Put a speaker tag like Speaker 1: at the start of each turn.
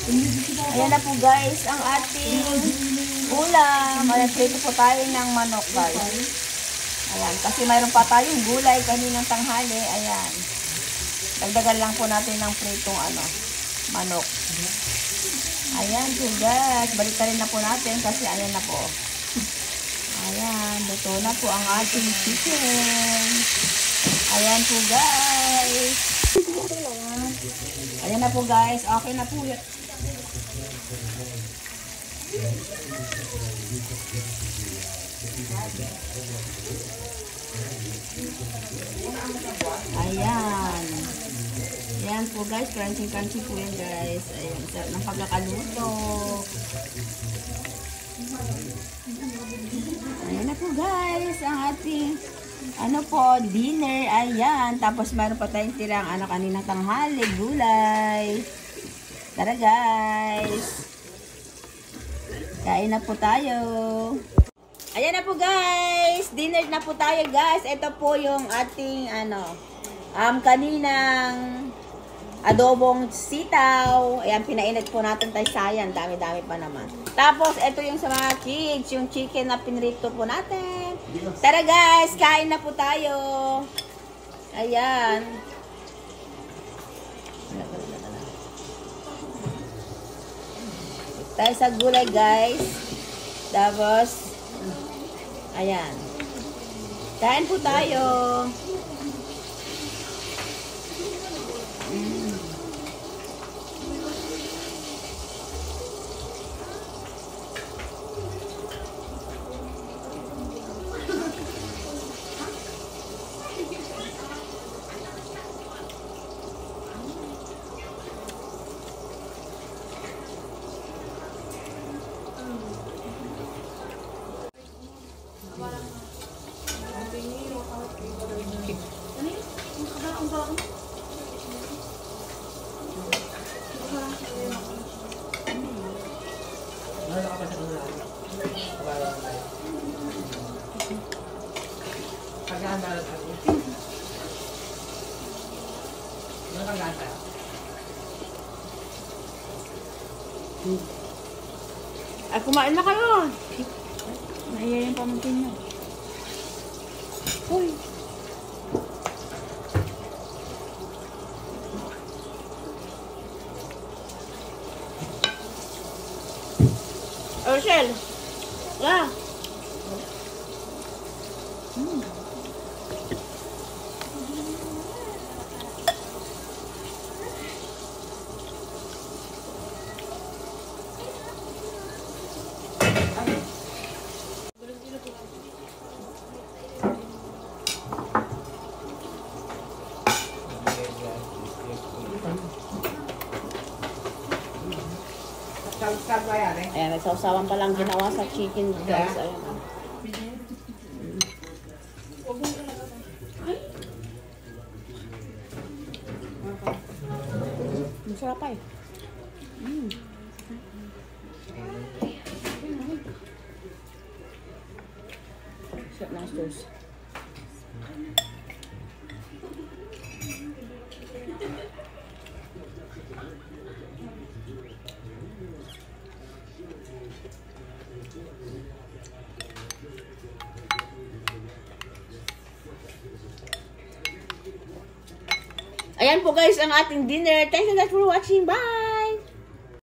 Speaker 1: Ayan na po guys, ang ating ulam. Prito po tayo ng manok guys. Ayan, kasi mayroon pa tayong gulay kaninang tanghali. Ayan. Dagdagan lang po natin ng pritong manok. Ayan po guys, balik na po natin kasi ayan na po. Ayan, luto na po ang ating chicken. Ayan po guys. Ayan na po guys, okay na po yun. Ayan. Ayan po guys, crunchy po yan guys. Ayan, sarap ng pagkakaluto. Ayan na po guys, ang ating dinner. Ayan, tapos meron pa tayong tirang kaninang tanghali, gulay. Tara guys. Kain na po tayo. Ayan na po guys. Dinner na po tayo guys. Ito po yung ating kaninang adobong sitaw. Ayan, pinainit po natin tayo sayan. Dami-dami pa naman. Tapos, ito yung sa mga kids. Yung chicken na pinrito po natin. Tara guys, kain na po tayo. Ayan. Tayo sa gulay guys. Tapos ayan. Kain po tayo. Ay, kumain na kayo. Nahiya yung pamangkin nyo. Uy. Rochelle. Yeah. Ayan, may sausawan pa lang ginawa sa chicken guys. Ayan. Masarap pa eh. Sarap ng sauce. Ayan po guys ang ating dinner. Thank you guys for watching. Bye!